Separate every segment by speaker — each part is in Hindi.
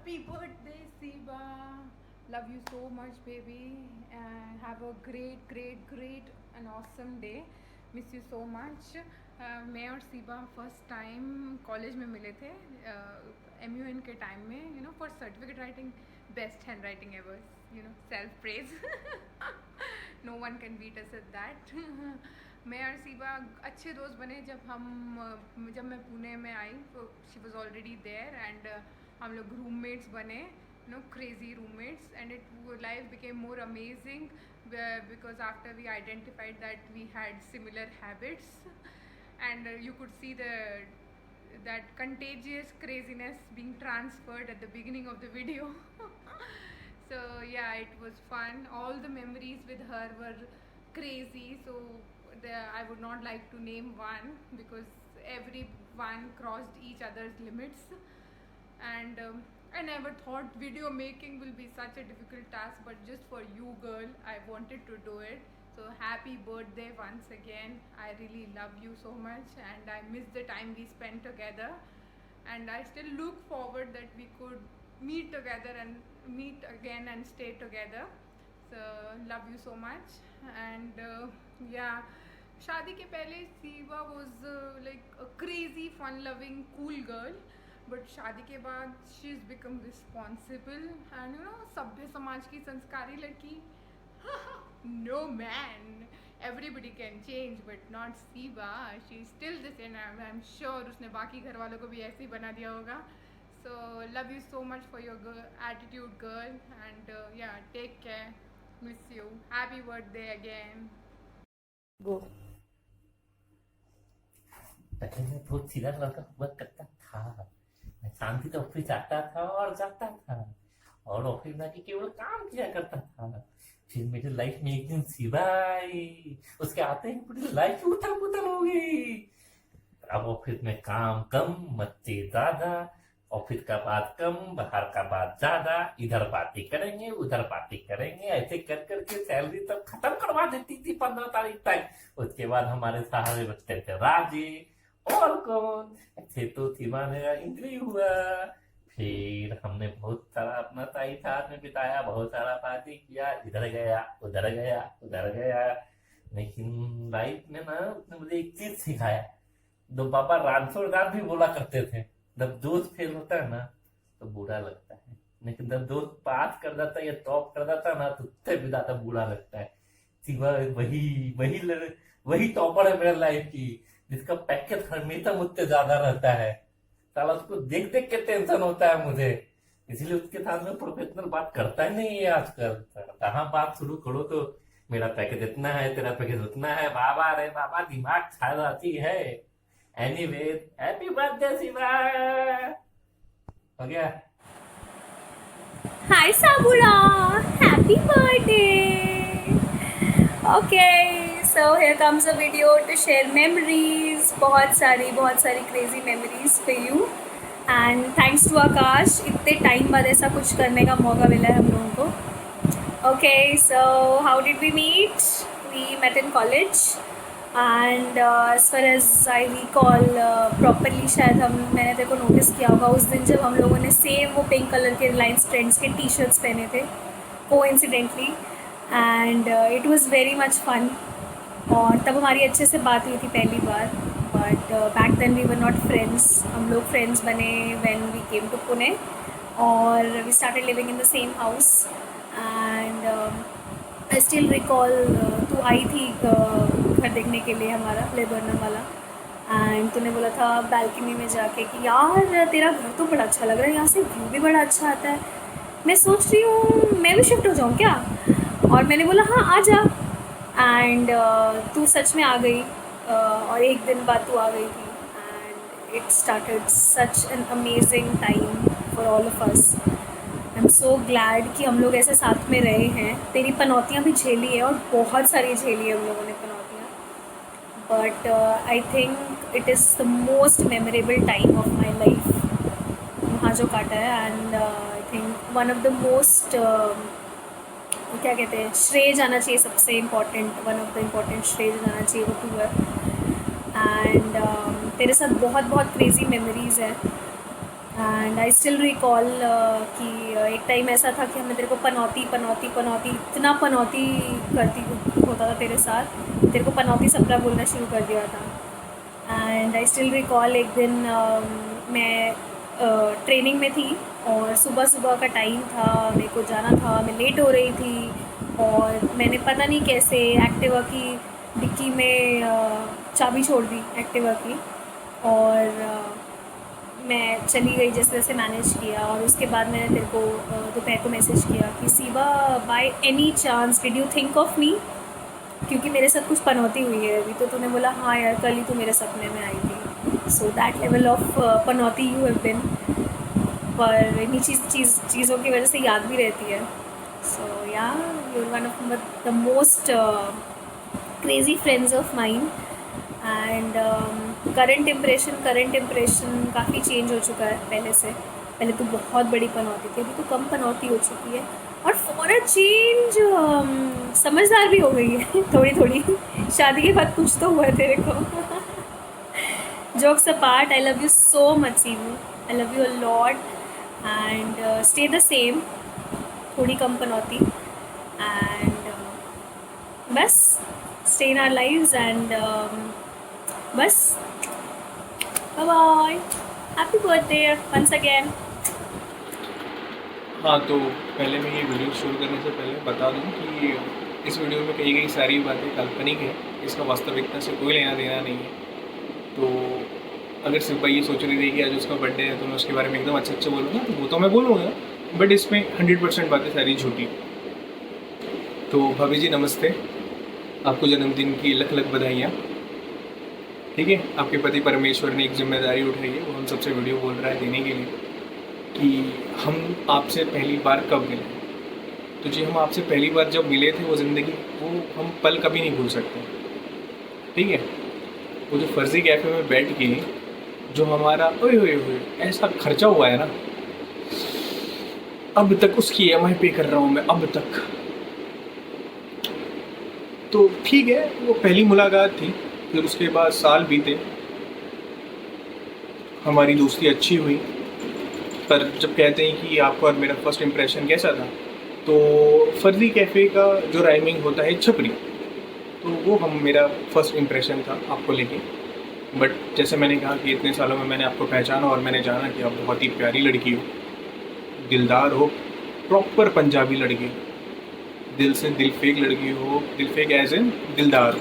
Speaker 1: Happy birthday, Siba. Love you so much, baby. And have a great and awesome day. Miss you so much. मैं और सीबा फर्स्ट टाइम कॉलेज में मिले थे MUN के टाइम में, for certificate writing. Best hand writing ever, self praise. No one can beat us at that. मैं और सीबा अच्छे दोस्त बने जब मैं पुणे में आई, तो she was already there and हम लोग रूममेट्स बने, crazy roommates, and life became more amazing because after we identified that we had similar habits, and you could see that contagious craziness being transferred at the beginning of the video. So yeah, it was fun. All the memories with her were crazy, so I would not like to name one because everyone crossed each other's limits. And I never thought video making will be such a difficult task, but just for you, girl, I wanted to do it. So happy birthday once again. I really love you so much, and I miss the time we spent together, and I still look forward that we could meet together and meet again and stay together. So love you so much. And yeah, शादी के पहले Siba was like a crazy fun loving cool girl, but शादी के बाद she is become responsible and सभ्य समाज की संस्कारी लड़की. No man, everybody can change but not Siba. She is still the same. I am sure उसने बाकी घर वालों को भी ऐसे ही बना दिया होगा. So love you so much for your attitude, girl, and yeah take care. Miss you. Happy birthday again.
Speaker 2: Go. पहले मैं बहुत सीधा लड़का हुआ करता था. मैं शांति से ऑफिस आता था और जाता था और ऑफिस में केवल काम किया करता था. फिर मेरी लाइफ में एक दिन सिवा आई. उसके आते ही पूरी लाइफ उथल पुथल हो गई. अब ऑफिस में काम कम, मस्ती ज्यादा. ऑफिस का बात कम, बाहर का बात ज्यादा. इधर पार्टी करेंगे, उधर पार्टी करेंगे, ऐसे कर करके सैलरी तब खत्म करवा देती थी 15 तारीख तक. उसके बाद हमारे सहारे बचते थे राजे और कौन थे, तो थीमा मेरा इंटरव्यू हुआ. फिर हमने बहुत सारा अपना टाइम साथ में बिताया, बहुत सारा पार्टी किया, इधर गया उधर गया उधर गया. लेकिन लाइफ में ना उसने मुझे एक चीज सिखाया. तो बाबा रानसोड़ दास भी बोला करते थे, जब दोस्त फेल होता है ना तो बुरा लगता है, लेकिन जब दोस्त पास कर जाता है या टॉप कर जाता है ना तो उससे भी ज्यादा बुरा लगता है. वही टॉपर है मेरे लाइफ की, जिसका पैकेज हमेशा मुझसे ज्यादा रहता है. साला उसको देख देख के टेंशन होता है मुझे, इसलिए उसके साथ में प्रोफेशनल बात करता ही नहीं है आजकल. कहाँ बात शुरू करो तो मेरा पैकेज इतना है, तेरा पैकेज उतना है. बाबा रे बाबा, दिमाग खा जाती है. Anyway, happy birthday Shiva. हो गया.
Speaker 3: Hi Sabura, happy birthday. Okay, so here comes a video to share memories. बहुत सारी crazy memories for you. And thanks to Akash, इतने टाइम बाद ऐसा कुछ करने का मौका मिला है हम लोगों को. Okay, so how did we meet? We met in college. And as far as I recall properly, शायद मैंने तेरे को नोटिस किया होगा उस दिन जब हम लोगों ने सेम वो पिंक कलर के रिलायंस ट्रेंड्स के टी शर्ट्स पहने थे coincidentally. And it was very much fun. और तब हमारी अच्छे से बात हुई थी पहली बार. But back then we were not friends. हम लोग फ्रेंड्स बने when we came to Pune और we started living in the same house. And I still recall तू आई थी घर देखने के लिए हमारा लेबरनम वाला. एंड तूने बोला था बालकनी में जाके कि यार तेरा घर तो बड़ा अच्छा लग रहा है, यहाँ से व्यू भी बड़ा अच्छा आता है. मैं सोच रही हूँ मैं भी शिफ्ट हो जाऊँ क्या. और मैंने बोला हाँ आ जा. एंड तू सच में आ गई. और एक दिन बाद तू आ गई थी. And it started such an amazing time for all of us. I am so glad कि हम लोग ऐसे साथ में रहे हैं. तेरी पनौतियाँ भी झेली है और बहुत सारी झेली है हम लोगों ने पनौतियाँ. But I think it is the most memorable time of my life वहाँ जो काटा है. And I think one of the most क्या कहते हैं श्रेय जाना चाहिए सबसे important. One of the important श्रेय जाना चाहिए वो तू है. एंड तेरे साथ बहुत क्रेज़ी मेमोरीज़ है. एंड आई स्टिल रिकॉल कि एक टाइम ऐसा था कि मैं तेरे को पनौती इतना पनौती करती होता था तेरे साथ, तेरे को पनौती सपना बोलना शुरू कर दिया था। एंड आई स्टिल रिकॉल एक दिन मैं ट्रेनिंग में थी और सुबह सुबह का टाइम था, मेरे को जाना था, मैं लेट हो रही थी और मैंने पता नहीं कैसे एक्टिवा की डिक्की में चाबी छोड़ दी एक्टिवा की, और मैं चली गई, जैसे जैसे मैनेज किया। और उसके बाद मैंने तेरे को दोपहर को मैसेज किया कि Seeba, by any chance did you think of me, क्योंकि मेरे साथ कुछ पनौती हुई है अभी। तो तूने बोला हाँ यार, कल ही तू मेरे सपने में आई थी। So that level of Panauti you have been, पर इन्हीं चीज़ों की वजह से याद भी रहती है। So yeah, you are one of the most crazy friends of mine. And current impression काफ़ी चेंज हो चुका है पहले से। पहले तो बहुत बड़ी पनौती थी, अभी तो कम पनौती हो चुकी है, और फॉर अ चेंज समझदार भी हो गई है थोड़ी थोड़ी। शादी के बाद कुछ तो हुआ है तेरे को। Jokes apart, I love you so much Cebu, I love you a lot, and stay the same, थोड़ी कम पनौती, एंड बस stay in our lives, and बस bye bye, happy birthday once again।
Speaker 4: हाँ, तो पहले मैं ये वीडियो शुरू करने से पहले बता दूं कि इस वीडियो में कही गई सारी बातें काल्पनिक है, इसका वास्तविकता से कोई लेना देना नहीं है। तो अगर सिर्फ भाई ये सोच रही थी कि आज उसका बर्थडे है तो मैं उसके बारे में एकदम अच्छे बोलूँगा, तो वो तो मैं बोलूँगा, बट इसमें 100% बातें सारी झूठी। तो भाभी जी नमस्ते, आपको जन्मदिन की लख लख बधाइयाँ। ठीक है, आपके पति परमेश्वर ने एक जिम्मेदारी उठाई है, वो हम सबसे वीडियो बोल रहा है देने के लिए कि हम आपसे पहली बार कब मिले। तो जी, हम आपसे पहली बार जब मिले थे वो ज़िंदगी, वो हम पल कभी नहीं भूल सकते। ठीक है, वो जो फर्जी कैफ़े में बैठ के जो हमारा ओए ऐसा खर्चा हुआ है ना, अब तक उसकी EMI पे कर रहा हूँ मैं अब तक। तो ठीक है, वो पहली मुलाकात थी, फिर उसके बाद साल बीते, हमारी दोस्ती अच्छी हुई। पर जब कहते हैं कि आपका और मेरा फर्स्ट इम्प्रेशन कैसा था, तो फर्जी कैफ़े का जो राइमिंग होता है छपरी, तो वो मेरा फर्स्ट इम्प्रेशन था आपको लेके। बट जैसे मैंने कहा कि इतने सालों में मैंने आपको पहचाना और मैंने जाना कि आप बहुत ही प्यारी लड़की हो, दिलदार हो, प्रॉपर पंजाबी लड़की, दिल से दिल फेक लड़की हो, दिल फेक एज इन दिलदार हो।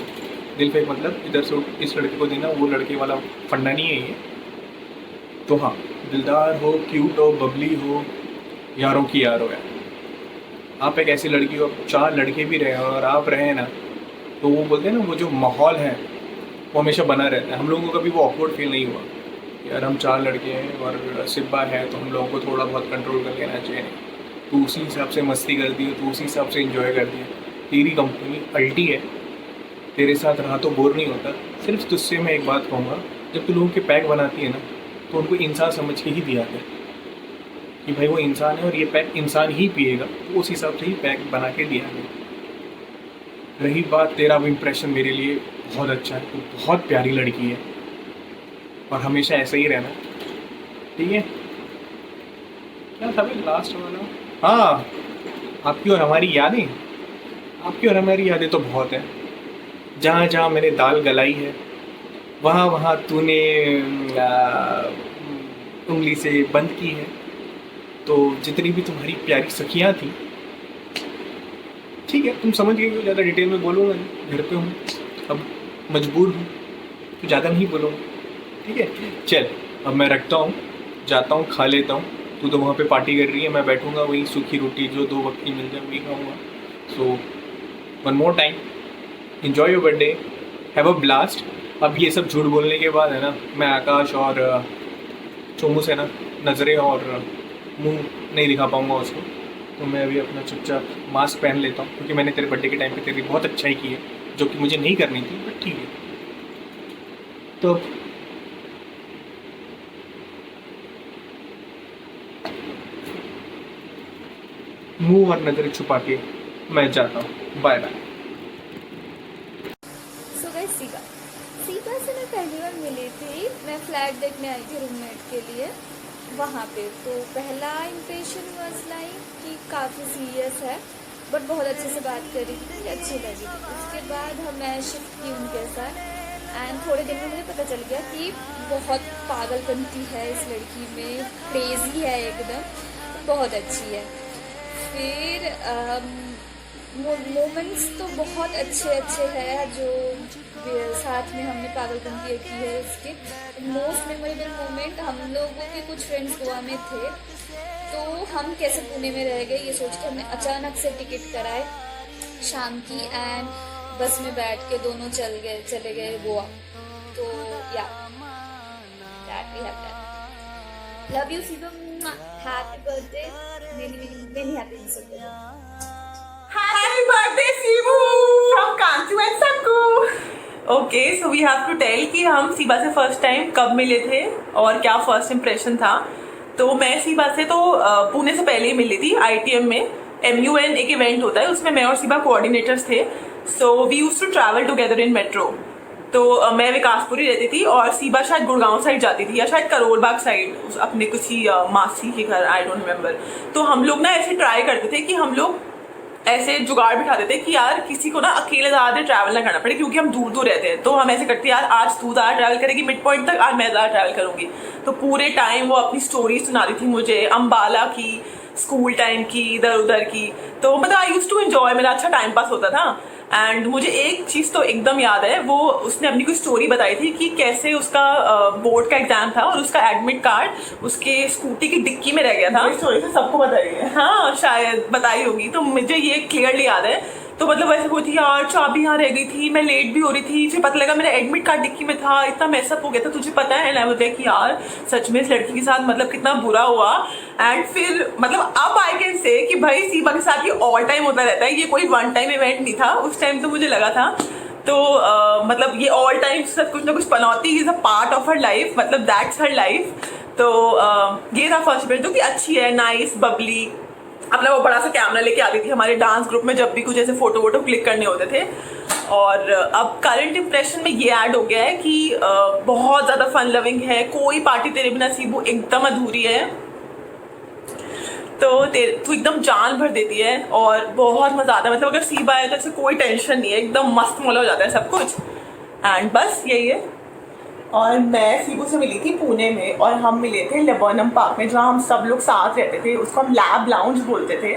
Speaker 4: दिल फेक मतलब इधर से इस लड़के को देना, वो लड़के वाला फंडा नहीं है ये। तो हाँ, दिलदार हो, क्यूट हो, बबली हो, यारों की यार हो यार। आप एक ऐसी लड़की हो, 4 लड़के भी रहे और आप रहे ना, तो वो बोलते हैं ना, वो जो माहौल है वो हमेशा बना रहता है। हम लोगों को कभी वो ऑकवर्ड फील नहीं हुआ यार हम 4 लड़के हैं और सिब्बा है तो हम लोगों को थोड़ा बहुत कंट्रोल कर लेना चाहिए। तो उसी हिसाब से मस्ती करती है, तो उसी हिसाब से इंजॉय करती है। तेरी कंपनी अल्टी है, तेरे साथ रहा तो बोर नहीं होता। सिर्फ तुझसे मैं एक बात कहूँगा, जब तू लोगों के पैक बनाती है ना, तो उनको इंसान समझ के ही दिया कर कि भाई वो इंसान है और ये पैक इंसान ही पिएगा, तो उस हिसाब से ही पैक बना के दिया कर। रही बात तेरा वो इम्प्रेशन मेरे लिए बहुत अच्छा है, तो बहुत प्यारी लड़की है और हमेशा ऐसा ही रहना। ठीक है, क्या था भाई लास्ट वाला? हाँ, आपकी और हमारी यादें, आपकी और हमारी यादें तो बहुत हैं। जहाँ जहाँ मैंने दाल गलाई है, वहाँ वहाँ तूने उंगली से बंद की है। तो जितनी भी तुम्हारी प्यारी सखियाँ थी, ठीक है, तुम समझ गए, ज़्यादा डिटेल में बोलूँगा नहीं, घर पे हूँ, अब मजबूर हूँ तो ज़्यादा नहीं बोलूँगा। ठीक है, चल अब मैं रखता हूँ, जाता हूँ, खा लेता हूँ। तू तो वहाँ पे पार्टी कर रही है, मैं बैठूँगा वही सूखी रोटी जो 2 वक्त की मिल जाए वही खाऊँगा। So one more time, enjoy your birthday, have a blast. अब ये सब झूठ बोलने के बाद है ना, मैं आकाश और चोमू से ना नज़रें और मुंह नहीं दिखा पाऊँगा उसको। तो मैं अभी अपना चुपचाप मास्क पहन लेता हूँ, क्योंकि मैंने तेरे बर्थडे के टाइम पे तेरी बहुत अच्छाई की है, जो कि मुझे नहीं करनी थी, बट ठीक है। तो मुंह और नज़रें छुपा के मैं जाता हूँ, बाय बाय।
Speaker 5: सो गाइस, सीबा से मैं पहली बार मिली थी, मैं फ्लैट देखने आई थी रूममेट के लिए।
Speaker 3: वहाँ पे तो पहला इम्प्रेशन वाज लाइक कि काफ़ी सीरियस है, बट बहुत अच्छे से बात कर रही थी, मुझे अच्छी लगी थी। उसके बाद मैं शिफ्ट की उनके साथ एंड थोड़े दिन में मुझे पता चल गया कि बहुत पागलपंती है इस लड़की में, क्रेज़ी है एकदम, बहुत अच्छी है। फिर मोमेंट्स तो बहुत अच्छे हैं जो साथ में हमने पागलपंती की है। इसके मोस्ट मेमोरेबल मोमेंट, हम लोगों के कुछ फ्रेंड्स गोवा में थे, तो हम कैसे पुणे में रह गए ये सोच के हमने अचानक से टिकट कराए शाम की एंड बस में बैठ के दोनों चले गए गोवा। तो yeah that we have done. Love you Shivam, happy birthday, many happiness of the
Speaker 5: Happy birthday, Sibu! From Kanchu and Sakku. Okay, so we have to tell कि हम सीबा से फर्स्ट टाइम कब मिले थे और क्या फर्स्ट इम्प्रेशन था। तो मैं सीबा से तो पुणे से पहले ही मिली थी ITM में। MUN एक इवेंट होता है, उसमें मैं और सीबा कोऑर्डिनेटर्स थे। So we used to travel together in metro. तो मैं विकासपुरी रहती थी और सीबा शायद गुड़गांव साइड जाती थी या शायद करोल बाग साइड अपने कुछ ही मासी के घर, आई डोंट रिमेम्बर। तो हम लोग ना ऐसे ट्राई करते थे कि हम लोग ऐसे जुगाड़ बिठाते थे कि यार किसी को ना अकेले ज़्यादा ट्रैवल ना करना पड़े, क्योंकि हम दूर दूर रहते हैं। तो हम ऐसे करते यार आज तू ज़्यादा ट्रैवल करेगी मिड पॉइंट तक, आज मैं ज़्यादा ट्रैवल करूँगी। तो पूरे टाइम वो अपनी स्टोरी सुना रही थी मुझे, अम्बाला की, स्कूल टाइम की, इधर उधर की। तो मतलब आई यूज टू एंजॉय, मेरा अच्छा टाइम पास होता था। एंड मुझे एक चीज़ तो एकदम याद है, वो उसने अपनी कोई स्टोरी बताई थी कि कैसे उसका बोर्ड का एग्जाम था और उसका एडमिट कार्ड उसके स्कूटी की डिक्की में रह गया था। स्टोरी तो सबको बताई है, हाँ शायद बताई होगी, तो मुझे ये क्लियरली याद है। तो मतलब वैसे हुई थी यार, चाबी यहाँ रह गई थी, मैं लेट भी हो रही थी, फिर पता लगा मेरा एडमिट कार्ड डिक्की में था, इतना मैसअप हो गया था, तुझे पता है ना। मुझे कि यार सच में इस लड़की के साथ मतलब कितना बुरा हुआ। एंड फिर मतलब अब आई कैन से कि भाई सीबा के साथ ये ऑल टाइम होता रहता है, ये कोई वन टाइम इवेंट नहीं था। उस टाइम तो मुझे लगा था, तो मतलब ये ऑल टाइम सब कुछ ना कुछ पनौती is a part of her life, मतलब दैट्स हर लाइफ। तो ये था फर्स्ट इवेंट, जो कि अच्छी है, नाइस, बबली। अपना वो बड़ा सा कैमरा लेके आती थी हमारे डांस ग्रुप में जब भी कुछ ऐसे फोटो वोटो क्लिक करने होते थे। और अब करंट इम्प्रेशन में ये ऐड हो गया है कि बहुत ज़्यादा फन लविंग है, कोई पार्टी तेरे बिना सीबू एकदम अधूरी है। तो तू एकदम जान भर देती है और बहुत मज़ा आता है। मतलब अगर सीबा है तो ऐसे कोई टेंशन नहीं है, एकदम मस्त मौला हो जाता है सब कुछ। एंड बस यही है। और मैं सीबू से मिली थी पुणे में और हम मिले थे लेबनम पार्क में, जहाँ हम सब लोग साथ रहते थे। उसको हम लैब लाउंज बोलते थे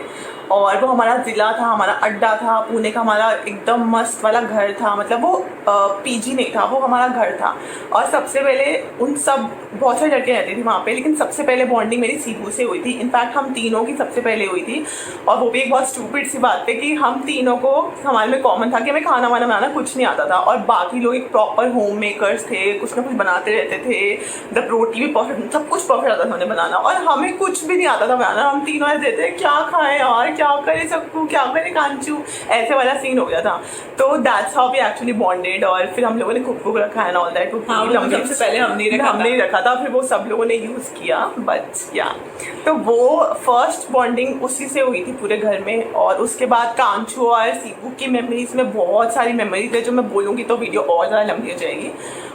Speaker 5: और वो हमारा ज़िला था, हमारा अड्डा था। पुणे का हमारा एकदम मस्त वाला घर था, मतलब वो पीजी नहीं था, वो हमारा घर था। और सबसे पहले उन सब बहुत सारे लड़के रहते थे वहाँ पे, लेकिन सबसे पहले बॉन्डिंग मेरी सीबू से हुई थी। इनफैक्ट हम तीनों की सबसे पहले हुई थी। और वो भी एक बहुत स्टूपिड सी बात थी कि हम तीनों को हमारे में कॉमन था कि हमें खाना वाना बनाना कुछ नहीं आता था, और बाकी लोग एक प्रॉपर होम मेकर्स थे, कुछ ना कुछ बनाते रहते थे। मतलब रोटी भी परफेक्ट, सब कुछ परफेक्ट आता था उन्हें बनाना, और हमें कुछ भी नहीं आता था बनाना। हम तीनों ऐसे थे, क्या खाएं यार, क्या करे सबको, क्या करे कांचू, ऐसे वाला सीन हो गया था। तो that's how we actually bonded. और फिर हम लोगों ने कुक रखा है ना, ऑल दैट। सबसे पहले हमने रखा था, फिर वो सब लोगों ने यूज़ किया। बट या तो वो फर्स्ट बॉन्डिंग उसी से हुई थी पूरे घर में। और उसके बाद कांचू और सीबू की मेमोरीज में बहुत सारी मेमोरीज है, जो मैं बोलूँगी तो वीडियो और ज़्यादा लंबी हो जाएगी।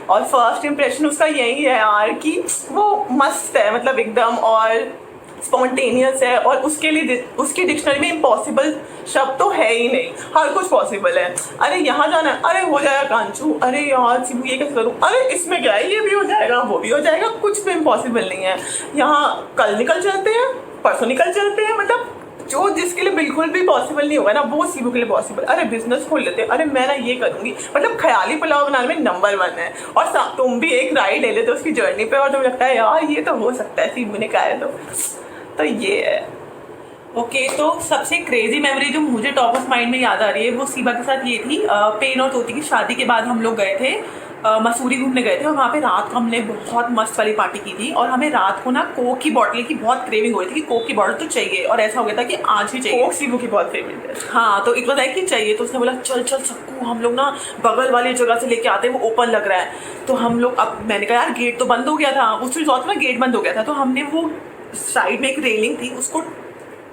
Speaker 5: और फर्स्ट इम्प्रेशन उसका यही है यार कि वो मस्त है, मतलब एकदम, और स्पॉन्टेनियस है। और उसके लिए उसकी डिक्शनरी में इम्पॉसिबल शब्द तो है ही नहीं, हर कुछ पॉसिबल है। अरे यहाँ जाना है, अरे हो जाएगा कांचू, अरे यार सीबू ये कैसे करूँ, अरे इसमें क्या है, ये भी हो जाएगा, वो भी हो जाएगा, कुछ भी इम्पॉसिबल नहीं है। यहाँ कल निकल चलते हैं, परसों निकल चलते हैं, मतलब जो जिसके लिए बिल्कुल भी पॉसिबल नहीं होगा ना, वो सीबू के लिए पॉसिबल। अरे बिजनेस खोल लेते हैं, अरे मैं ना ये करूँगी, मतलब ख्याली पुलाव बनाने में नंबर 1 है। और तुम भी एक राइड ले लेते हो उसकी जर्नी पे और तुम्हें लगता है यार ये तो हो सकता है, सीबू ने कहा है तो ये है। ओके, तो सबसे क्रेजी मेमोरी जो मुझे टॉप ऑफ माइंड में याद आ रही है वो सीबा के साथ ये थी। पेन और तोती की शादी के बाद हम लोग गए थे मसूरी घूमने गए थे, और वहाँ पे रात को हमने बहुत मस्त वाली पार्टी की थी। और हमें रात को ना कोक की बॉटल की बहुत क्रेविंग हुई थी कि कोक की बॉटल तो चाहिए, और ऐसा हो गया था कि आज ही चाहिए। कोक सीबू की बहुत फेवरेट है। हाँ, तो एक बार कि चाहिए, तो उसने बोला चल चल सबको, हम लोग ना बगल वाली जगह से लेके आते हैं, वो ओपन लग रहा है। तो हम लोग, अब मैंने कहा यार गेट तो बंद हो गया था, उस रिजॉर्ट में गेट बंद हो गया था, तो हमने वो साइड में एक रेलिंग थी उसको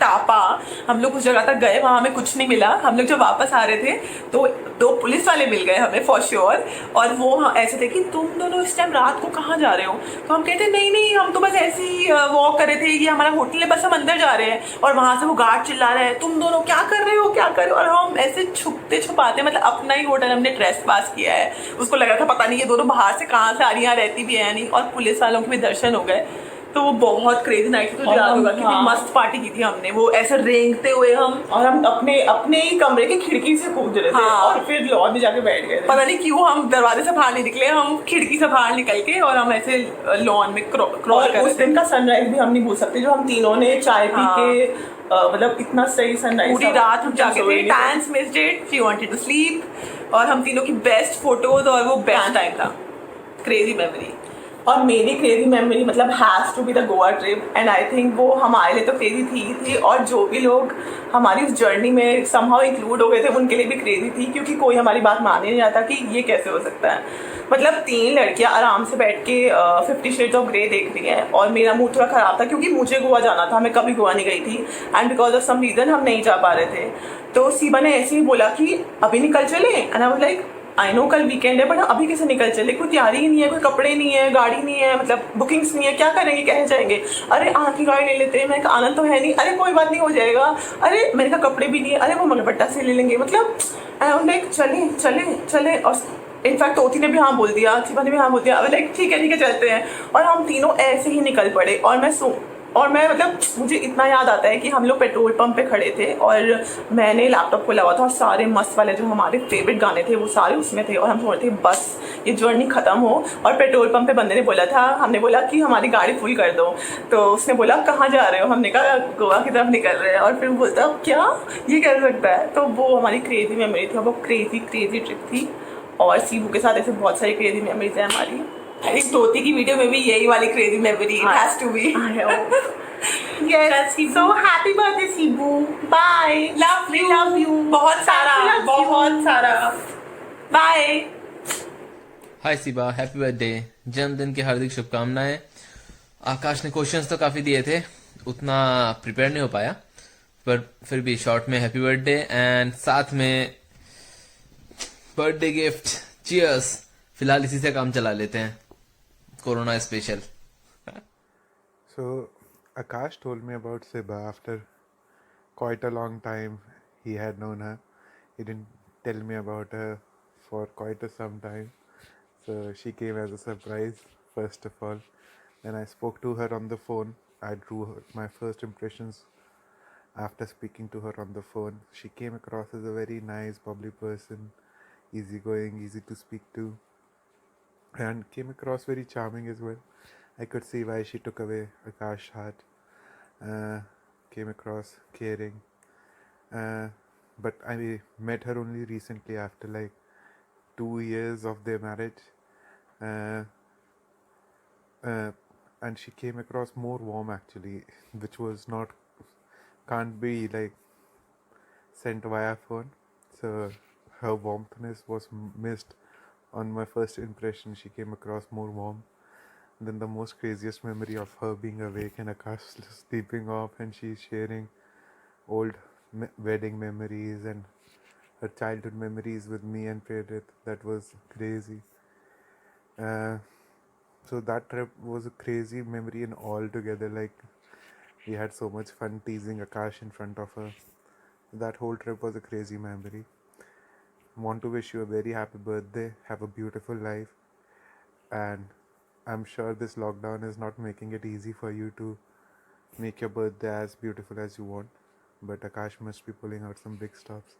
Speaker 5: टापा, हम लोग उस जगह तक गए, वहाँ हमें कुछ नहीं मिला। हम लोग जब वापस आ रहे थे तो 2 पुलिस वाले मिल गए हमें फॉर श्योर, और वो ऐसे थे कि तुम दोनों इस टाइम रात को कहाँ जा रहे हो? तो हम कहते नहीं नहीं, हम तो बस ऐसे ही वॉक कर रहे थे, ये हमारा होटल है, बस हम अंदर जा रहे हैं। और वहाँ से वो गार्ड चिल्ला रहे हैं, तुम दोनों क्या कर रहे हो, क्या कर रहे हो? और हम ऐसे छुपते छुपाते, मतलब अपना ही होटल हमने ट्रेस पास किया है। उसको लगा था पता नहीं ये दोनों बाहर से कहाँ से आ रही, यहाँ रहती भी है नहीं, और पुलिस वालों के भी दर्शन हो गए। तो वो बहुत क्रेजी नाइट थी, तो याद होगा कितनी मस्त पार्टी की थी हमने, वो ऐसे रेंगते हुए हम, और हम अपने ही कमरे की खिड़की से कूद रहे थे, और फिर लॉन में जाके बैठ गए। पता नहीं क्यों हम दरवाजे से बाहर नहीं निकले, हम खिड़की से बाहर निकल के और हम ऐसे लॉन में क्रॉल कर रहे थे। उस दिन का सनराइज भी हम नहीं भूल सकते, जो हम तीनों ने चाय पी के मतलब इतना सही सनराइज, पूरी रात हम जाके थे, times missed it, she wanted to sleep, और हम तीनों की बेस्ट फोटोज, और वो बेस्ट टाइम था, क्रेजी मेमोरी। और मेरी क्रेजी मेमोरी मतलब has to be the Goa trip, and I think वो हमारे लिए तो क्रेजी थी, और जो भी लोग हमारी उस जर्नी में समहाउ इंक्लूड हो गए थे उनके लिए भी क्रेजी थी, क्योंकि कोई हमारी बात मान ही नहीं रहा था कि ये कैसे हो सकता है। मतलब 3 लड़कियां आराम से बैठ के 50 शेड्स ऑफ ग्रे देख रही हैं, और मेरा मूड थोड़ा ख़राब था क्योंकि मुझे गोवा जाना था, मैं कभी गोवा नहीं गई थी, and because of some reason हम नहीं जा पा रहे थे। तो सीबा ने ऐसे ही बोला कि अभी निकल चले, and I was like I know कल वीकेंड है, बट अभी कैसे निकल चले, कोई तैयारी ही नहीं है, कोई कपड़े नहीं है, गाड़ी नहीं है, मतलब बुकिंग्स नहीं है, क्या करेंगे, कह जाएंगे, अरे आँख की गाड़ी ले लेते हैं। मैंने कहा आनंद तो है नहीं, अरे कोई बात नहीं हो जाएगा, अरे मैंने कहा कपड़े भी नहीं है, अरे वो मगरपट्टा से ले लेंगे, मतलब लाइक चले चले चले। और इनफैक्ट तोती ने भी हाँ बोल दिया, शिवा ने भी हाँ बोल दिया, लाइक ठीक है चलते हैं। और हम तीनों ऐसे ही निकल पड़े, और मैं मतलब मुझे इतना याद आता है कि हम लोग पेट्रोल पंप पे खड़े थे, और मैंने लैपटॉप खोला हुआ था, और सारे मस्त वाले जो हमारे फेवरेट गाने थे वो सारे उसमें थे, और हम सोच रहे थे बस ये जर्नी ख़त्म हो। और पेट्रोल पंप पे बंदे ने बोला था, हमने बोला कि हमारी गाड़ी फुल कर दो, तो उसने बोला कहाँ जा रहे हो? हमने कहा गोवा की तरफ निकल रहे हैं। और फिर बोलता क्या, ये कर सकता है? तो वो हमारी क्रेजी मेमोरी थी, वो क्रेजी ट्रिप थी। और सीबू के साथ ऐसे बहुत सारी क्रेजी मेमोरीज है हमारी। आई थिंक तोती की वीडियो में भी यही वाली crazy memory has to be. Yes, so happy birthday Sibu, bye, love you, बहुत सारा, bye।
Speaker 6: Hi Siba, happy birthday, जन्मदिन की हार्दिक शुभकामनाएं। आकाश ने क्वेश्चंस तो काफी दिए थे, उतना प्रिपेयर नहीं हो पाया, पर फिर भी शॉर्ट में हैप्पी बर्थडे एंड साथ में बर्थडे गिफ्ट। चीयर्स। फिलहाल इसी से काम चला लेते हैं, corona special.
Speaker 7: So Akash told me about Siba after quite a long time he had known her. He didn't tell me about her for quite some time. So she came as a surprise, first of all. Then I spoke to her on the phone. I drew my first impressions after speaking to her on the phone. She came across as a very nice, bubbly person, easygoing, easy to speak to, and came across very charming as well. I could see why she took away Akash's heart. Came across caring. But I met her only recently after like 2 years of their marriage. And she came across more warm actually, which was can't be like sent via phone. So her warmthness was missed on my first impression. She came across more warm. Then the most craziest memory of her being awake and Akash sleeping off, and she's sharing old wedding memories and her childhood memories with me and Prerit. That was crazy. So that trip was a crazy memory and all together. Like we had so much fun teasing Akash in front of her. That whole trip was a crazy memory. Want to wish you a very happy birthday. Have a beautiful life, and I'm sure this lockdown is not making it easy for you to make your birthday as beautiful as you want, but Akash must be pulling out some big stops.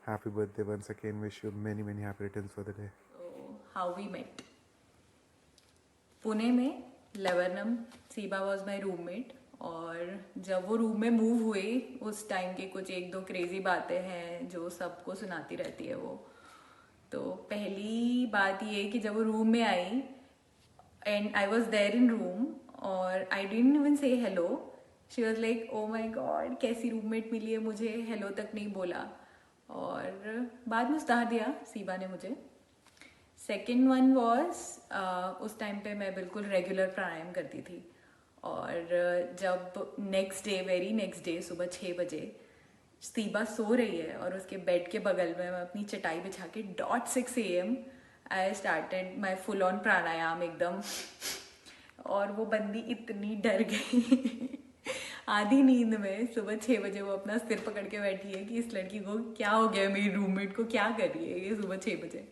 Speaker 7: Happy birthday once again. Wish you many happy returns for the day.
Speaker 8: So how we met? Pune में लेवर्नम, सीबा वॉज माई रूममेट, और जब वो रूम में मूव हुई उस टाइम के कुछ 1-2 क्रेजी बातें हैं जो सबको सुनाती रहती है वो। तो पहली बात ये कि जब वो रूम में आई and I was there in room, और I didn't even say hello, she was like oh my God कैसी रूममेट मिली है मुझे, हेलो तक नहीं बोला। और बाद में सुधार दिया सीबा ने मुझे। सेकेंड वन वॉज उस टाइम पे मैं बिल्कुल रेगुलर प्राणायाम करती थी, और जब वेरी नेक्स्ट डे सुबह 6 बजे सीबा सो रही है और उसके बेड के बगल में मैं अपनी चटाई बिछा के .6 AM I started my full on pranayama एकदम। और वो बंदी इतनी डर गई आधी नींद में, सुबह 6 बजे वो अपना सिर पकड़ के बैठी है कि इस लड़की को क्या हो गया, मेरी रूममेट को क्या कर रही है ये सुबह 6 बजे।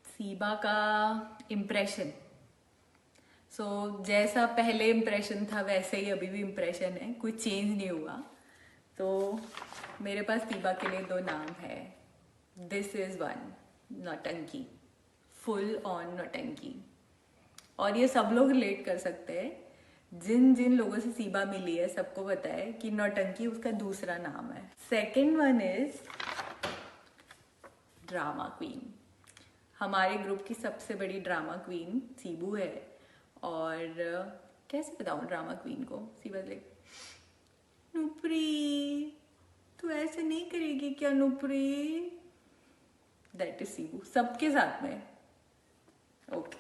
Speaker 8: सीबा का इम्प्रेशन, जैसा पहले इम्प्रेशन था वैसे ही अभी भी इम्प्रेशन है, कुछ चेंज नहीं हुआ। तो मेरे पास सीबा के लिए 2 नाम है। दिस इज 1 नौटंकी, फुल ऑन नौटंकी। और ये सब लोग रिलेट कर सकते हैं, जिन जिन लोगों से सीबा मिली है सबको पता है कि नौटंकी उसका दूसरा नाम है। Second one is drama queen. हमारे ग्रुप की सबसे बड़ी ड्रामा क्वीन सीबू है। और कैसे बताऊं ड्रामा क्वीन को, सीबा लाइक नुप्री तू ऐसे नहीं करेगी क्या नुप्री, दैट इज सीबू सबके साथ में। ओके,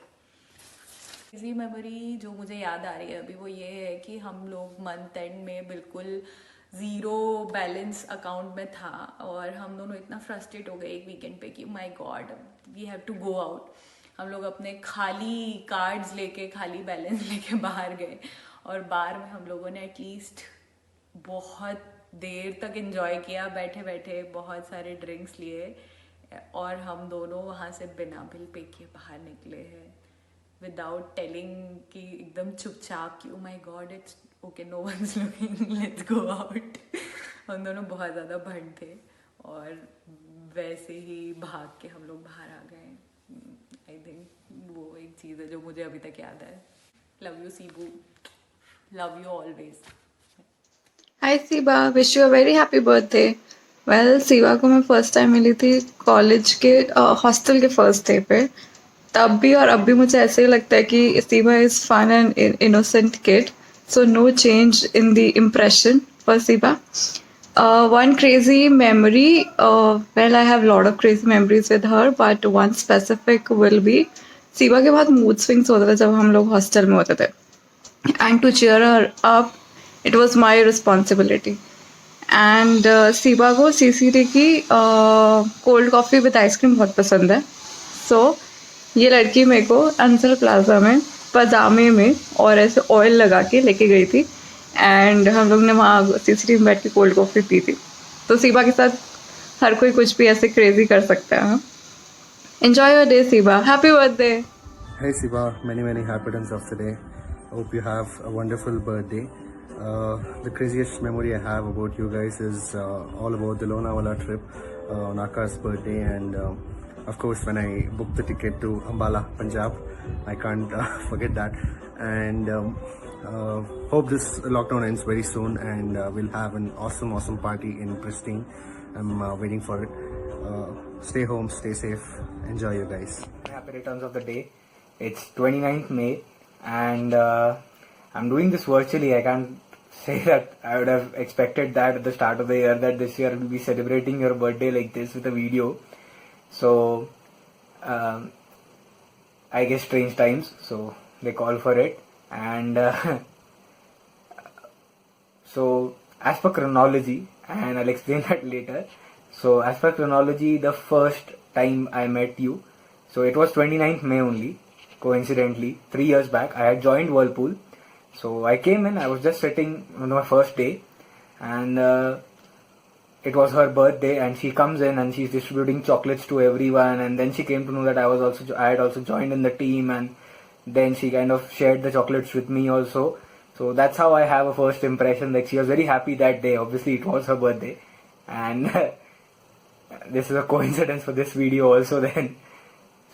Speaker 8: इसी मेमोरी जो मुझे याद आ रही है अभी वो ये है कि हम लोग मंथ एंड में बिल्कुल 0 बैलेंस अकाउंट में था और हम दोनों इतना फ्रस्ट्रेट हो गए एक वीकेंड पे कि my god we have to go out. हम लोग अपने खाली कार्ड्स लेके, खाली बैलेंस लेके बाहर गए और बार में हम लोगों ने एटलीस्ट बहुत देर तक एंजॉय किया, बैठे बैठे बहुत सारे ड्रिंक्स लिए और हम दोनों वहाँ से बिना बिल पे किए बाहर निकले हैं विदाउट टेलिंग, कि एकदम चुपचाप कि oh my god it's okay no one is looking let's go out. हम दोनों बहुत ज़्यादा भंड थे और वैसे ही भाग के हम लोग बाहर आ गए। आई थिंक वो एक चीज़ है जो मुझे अभी तक याद है। Love you Seebu, love you always.
Speaker 9: Hi Seeba, wish you a very happy birthday. Well, Seeba को मैं फर्स्ट टाइम मिली थी कॉलेज के हॉस्टल के फर्स्ट डे पे। तब भी और अब भी मुझे ऐसे ही लगता है कि Seeba is fun and innocent kid, so no change in the impression for Seeba. One crazy memory, well, I have a lot of crazy memories with her, but one specific will be सीबा के बहुत मूड स्विंग्स होते थे जब हम लोग हॉस्टल में होते थे, and to cheer her up it was my responsibility. And Seeba को CCD की कोल्ड कॉफ़ी विद आइसक्रीम बहुत पसंद है। सो ये लड़की मेरे को अंसल प्लाजा में पजामे में और ऐसे ऑयल लगा के लेके गई थी एंड हम लोग ने वहाँ CCD में बैठ के कोल्ड कॉफ़ी पी थी। तो सीबा के साथ हर कोई कुछ भी ऐसे क्रेजी कर सकता है। Enjoy your day Siba, happy birthday.
Speaker 10: Hey Siba, many happy returns of the day. Hope you have a wonderful birthday. The craziest memory I have about you guys is all about the Lonavala trip on Aka's birthday, and of course when I booked the ticket to Ambala, Punjab. I can't forget that. And hope this lockdown ends very soon and we'll have an awesome party in Pristine. I'm waiting for it. Stay home, stay safe, enjoy you guys.
Speaker 11: Happy returns of the day. It's 29th May and I'm doing this virtually. I can't say that I would have expected that at the start of the year that this year we'll be celebrating your birthday like this with a video. So I guess strange times, so they call for it. And so as per chronology, and I'll explain that later. So as per chronology, the first time I met you, so it was 29th May only, coincidentally 3 years back. I had joined Whirlpool, so I came in, I was just sitting on my first day, and it was her birthday, and she comes in and she's distributing chocolates to everyone, and then she came to know that I had also joined in the team, and then she kind of shared the chocolates with me also. So that's how I have a first impression. Like, she was very happy that day. Obviously it was her birthday, and this is a coincidence for this video also then.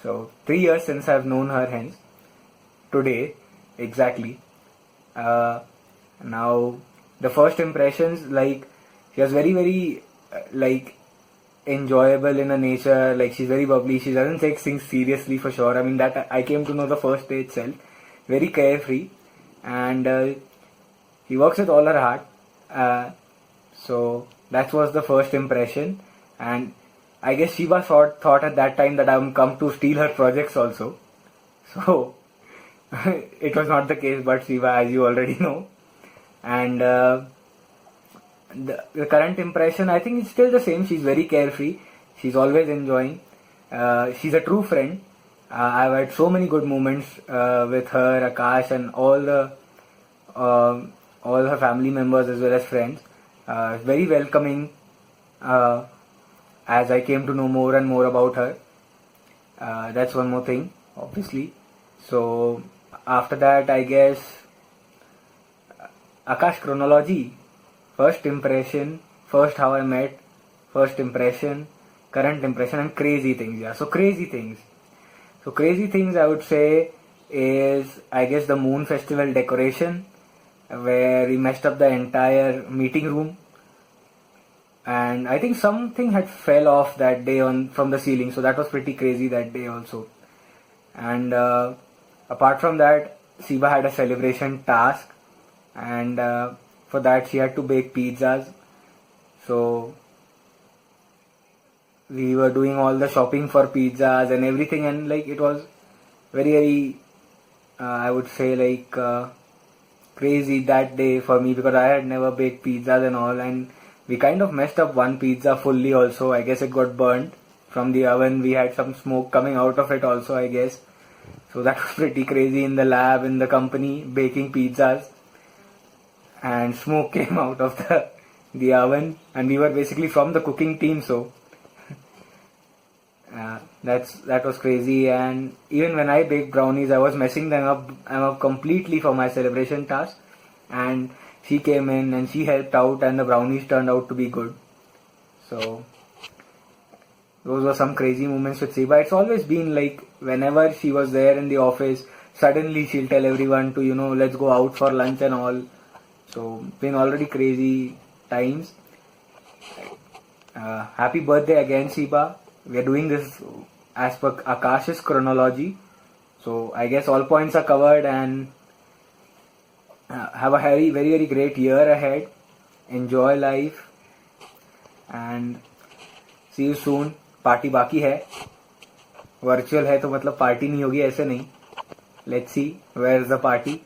Speaker 11: So 3 years since I've known her, hence today exactly. Now the first impressions, like, she was very like enjoyable in her nature. Like, she's very bubbly, she doesn't take things seriously for sure. I mean, that I came to know the first day itself. Very carefree, and she works with all her heart. So that was the first impression, and I guess Shiva thought at that time that I would come to steal her projects also. So it was not the case, but Siva, as you already know. And the current impression, I think, is still the same. She's very carefree. She's always enjoying. She's a true friend. I've had so many good moments with her, Akash, and all her family members as well as friends. Very welcoming. As I came to know more and more about her. That's one more thing, obviously. So after that, I guess Akash chronology, first impression, first how I met, first impression, current impression, and crazy things. Yeah, so crazy things. So crazy things I would say is, I guess, the Moon Festival decoration, where we messed up the entire meeting room. And I think something had fell off that day from the ceiling, so that was pretty crazy that day also. And apart from that, Siba had a celebration task, and for that she had to bake pizzas. So we were doing all the shopping for pizzas and everything, and like it was very I would say like crazy that day for me, because I had never baked pizzas and all, and we kind of messed up one pizza fully also. I guess it got burnt from the oven. We had some smoke coming out of it also, I guess. So that was pretty crazy in the lab, in the company, baking pizzas. And smoke came out of the oven. And we were basically from the cooking team, so that was crazy. And even when I baked brownies, I was messing them up completely for my celebration task. And she came in and she helped out, and the brownies turned out to be good. So those were some crazy moments with Siba. It's always been like, whenever she was there in the office, suddenly she'll tell everyone to, let's go out for lunch and all. So been already crazy times. Happy birthday again, Siba. We are doing this as per Akash's chronology. So I guess all points are covered, and have a very very great year ahead. Enjoy life and see you soon. Party बाकी है, वर्चुअल है तो मतलब पार्टी नहीं होगी, ऐसे नहीं. Let's see where is the party.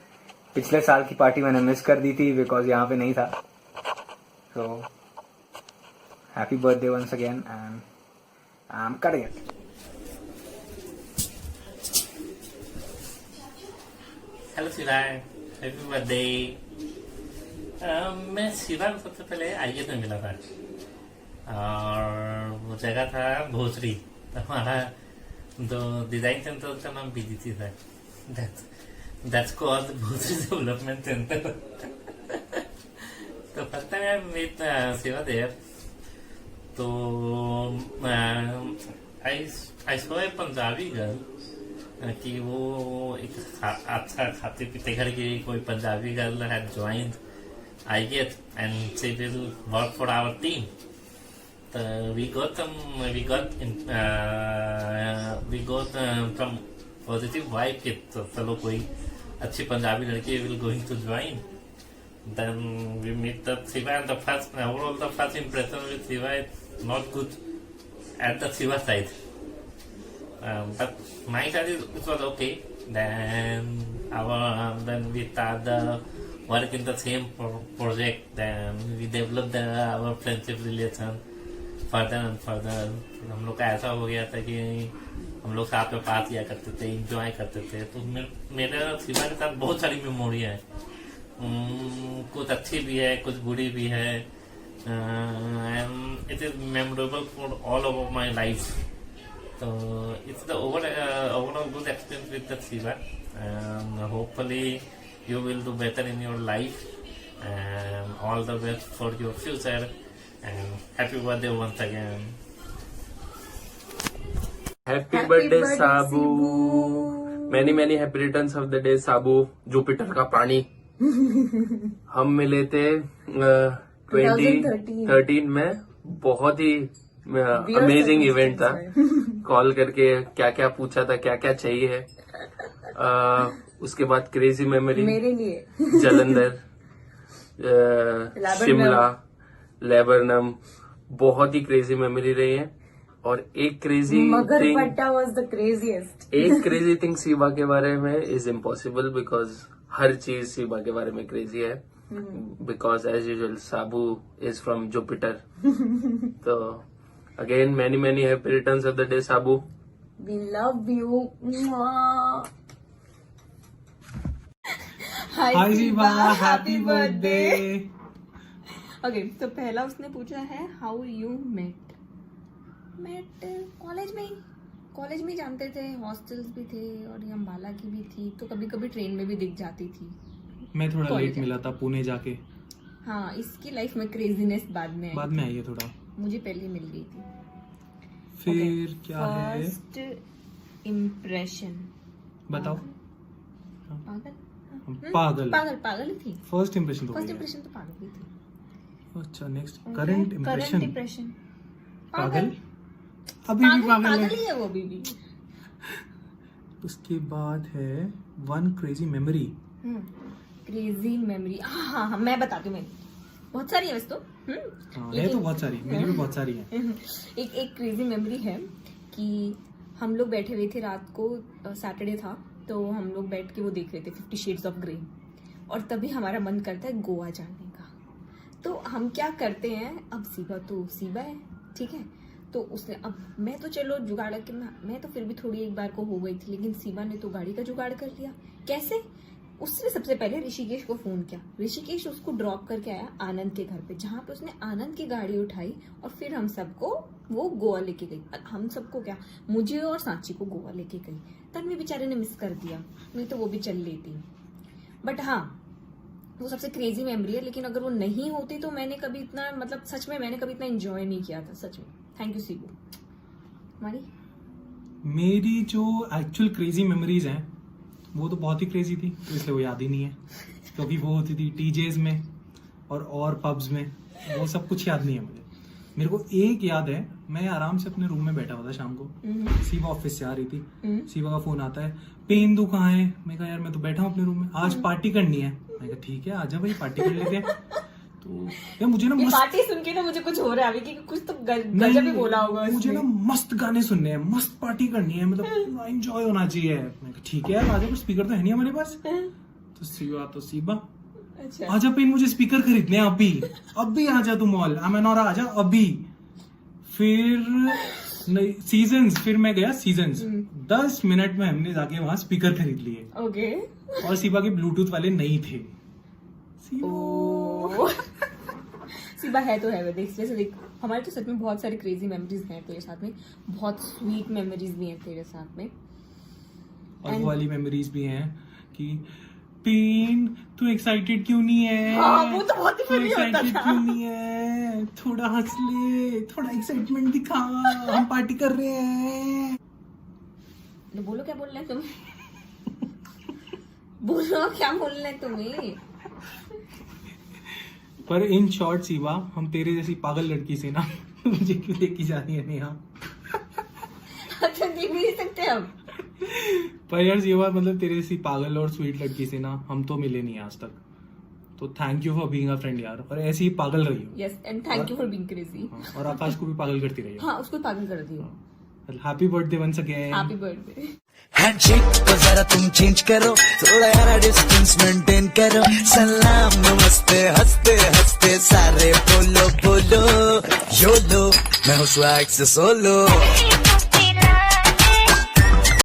Speaker 11: पिछले साल की पार्टी मैंने मिस कर दी थी बिकॉज यहाँ पे नहीं था. So happy birthday once again and I am cutting it.
Speaker 2: Hello Shivay, happy birthday. मैं शिवा को सबसे पहले आईए में मिला था, और वो जगह था भोसरी. हमारा जो डिजाइन सेंटर उसका नाम बीडीसी था. That's called Bhosari development centre. तो first time I meet Shiva there. तो I saw a Punjabi girl कि वो एक अच्छा खाते पीते घर की कोई Punjabi girl had joined IGET and she will work for our team. We got some positive vibe कि तो चलो कोई अच्छी पंजाबी लड़की will going to join. Then we meet the Siva, and the first impression with Siva is not good at the Siva side. But my side it was okay. Then we start the work in the same project. Then we developed our friendship relation further and further. हम लोग का ऐसा हो गया था कि हम लोग साथ में पास किया करते थे, इंजॉय करते थे. तो मेरे शिवा के साथ बहुत सारी मेमोरी है. कुछ अच्छी भी है, कुछ बुरी भी है. It is memorable for all over my life. So it's the overall good experience with the Shiva. Hopefully you will do better in your life, and all the best for your future, and happy birthday once again.
Speaker 12: Happy birthday Sabu. Many happy returns of the day Sabu. Jupiter का प्राणी. हम मिले थे 2013 में. बहुत ही अमेजिंग इवेंट था. कॉल करके क्या क्या पूछा था, क्या क्या चाहिए. उसके बाद क्रेजी मेमोरी मेरे लिए जलंधर, शिमला, लेबरनम, बहुत ही क्रेजी मेमोरी रही है. और एक क्रेजी
Speaker 8: मगर
Speaker 12: थिंग,
Speaker 8: पट्टा वाज द क्रेजीएस्ट।
Speaker 12: एक क्रेजी थिंग सीबा के बारे में इज इम्पॉसिबल बिकॉज हर चीज सीबा के बारे में क्रेजी है। Because as usual Sabu is from Jupiter. तो again many many happy returns of the day Sabu.
Speaker 8: We love you.
Speaker 4: Hi Seeba, happy birthday.
Speaker 8: Okay, तो पहला उसने पूछा है हाउ यू मेट कॉलेज में जानते थे, हॉस्टल्स भी थे और ये अम्बाला की भी थी, तो कभी कभी ट्रेन में भी दिख जाती थी।
Speaker 4: मैं थोड़ा लेट मिला था पुणे जाके।
Speaker 8: हाँ, इसकी लाइफ में क्रेजीनेस बाद में
Speaker 4: आई है थोड़ा,
Speaker 8: मुझे पहले मिल गई थी।
Speaker 4: फिर क्या है?
Speaker 8: फर्स्ट इम्प्रेशन
Speaker 4: बताओ।
Speaker 8: पागल ही थी।
Speaker 4: फर्स्ट इम्प्रेशन तो
Speaker 8: फर्स्ट इम्प्रेशन तो पागल ही थी।
Speaker 4: अच्छा, नेक्स्ट करंट इम्प्रेशन। पागल अभी भी
Speaker 8: पागल ही है वो अभी भी।
Speaker 4: उसके बाद है one crazy memory.
Speaker 8: Crazy memory, हाँ, मैं बताती हूँ। बहुत सारी है वैसे तो।
Speaker 4: है तो बहुत सारी, मेरी भी बहुत सारी है।
Speaker 8: एक क्रेजी मेमोरी है कि हम लोग बैठे हुए थे रात को, सैटरडे था, तो हम लोग बैठ के वो देख रहे थे 50 शेड्स ऑफ ग्रे, और तभी हमारा मन करता है गोवा जाने का। तो हम क्या करते हैं, अब सीबा है, ठीक है, तो उसने, अब मैं तो चलो जुगाड़ के, मैं तो फिर भी थोड़ी एक बार को हो गई थी, लेकिन सीबा ने तो गाड़ी का जुगाड़ कर लिया। कैसे? उसने सबसे पहले ऋषिकेश को फोन किया, ऋषिकेश उसको ड्रॉप करके आया आनंद के घर पे, जहाँ पे उसने आनंद की गाड़ी उठाई और फिर हम सबको वो गोवा लेके गई। हम सबको क्या, मुझे और सांची को गोवा लेके गई। तन्वी बेचारे ने मिस कर दिया, नहीं तो वो भी चल लेती। बट हाँ, वो सबसे क्रेजी मेमोरी है, लेकिन अगर वो नहीं होती तो मैंने कभी इतना, मतलब सच में मैंने कभी इतना एंजॉय नहीं किया था, सच में। Thank you Cebu.
Speaker 4: मेरी जो एक्चुअल क्रेजी मेमोरीज हैं वो तो बहुत ही क्रेजी थी, तो इसलिए वो याद ही नहीं है, क्योंकि वो होती थी टीजेज में और पब्स में, वो सब कुछ याद नहीं है मुझे। मेरे को एक याद है, मैं आराम से अपने रूम में बैठा हुआ था शाम को, सीबा ऑफिस से आ रही थी, सीबा का फोन आता है, पेंदू कहाँ है? मैं कहा यार मैं तो बैठा हूँ अपने रूम में, आज पार्टी करनी है। मैं कहा ठीक है आजा भाई, पार्टी कर लेते हैं। तो यार मुझे ना
Speaker 8: पार्टी सुन के ना मुझे कुछ हो रहा है अभी, कि कुछ तो गजब ही बोला होगा।
Speaker 4: मुझे ना मस्त गाने सुनने हैं, मस्त पार्टी करनी है, मतलब एंजॉय होना चाहिए। मैं कहा ठीक है यार आजा, कुछ स्पीकर तो है नहीं हमारे पास। तो सीबा
Speaker 8: अच्छा,
Speaker 4: आजा पेन, मुझे स्पीकर खरीदने हैं अभी आजा तू मॉल, अमेनोरा आजा अभी। फिर सीजन्स, फिर मैं गया सीजन्स, 10 मिनट में हमने जाके वहां स्पीकर खरीद लिए।
Speaker 8: ओके।
Speaker 4: और सीबा के ब्लूटूथ वाले नहीं थे।
Speaker 8: सीबा है तो है, देख हमारे तो सच में बहुत सारी क्रेजी मेमोरीज हैं तेरे साथ में, बहुत स्वीट मेमोरीज भी हैं तेरे साथ में,
Speaker 4: और वो वाली मेमोरीज भी हैं कि पेन तू एक्साइटेड क्यों नहीं है?
Speaker 8: हाँ, वो तो बहुत ही फनी होता
Speaker 4: एक्साइटेड
Speaker 8: था।
Speaker 4: क्यों नहीं है? थोड़ा हंस ले, थोड़ा एक्साइटमेंट दिखा, हम पार्टी कर रहे हैं।
Speaker 8: बोलो क्या बोल रहे तुम? बोलो क्या बोल रहे तुम्हें?
Speaker 4: पर इन शॉर्ट सीबा, हम तेरे जैसी पागल लड़की से ना मुझे क्यों लेके जा रही है नेहा?
Speaker 8: अच्छा, देख नहीं सकते अब।
Speaker 4: पर यार सीबा, मतलब तेरे जैसी पागल और स्वीट लड़की से ना हम तो मिले नहीं आज तक, तो thank you for being a friend यार, और ऐसे ही पागल रही हो।
Speaker 8: Yes, and thank you for being crazy.
Speaker 4: और आकाश को भी पागल करती रही हो।
Speaker 8: हाँ, उसको पागल कर दियो।
Speaker 4: Happy birthday once again.
Speaker 8: Happy birthday.
Speaker 13: Handshake को जरा तुम चेंज करो, थोड़ा यार डिस्टेंस मेंटेन करो, सलाम नमस्ते हंसते हंसते सारे बोलो योलो, मैं हूँ स्वैग से सोलो।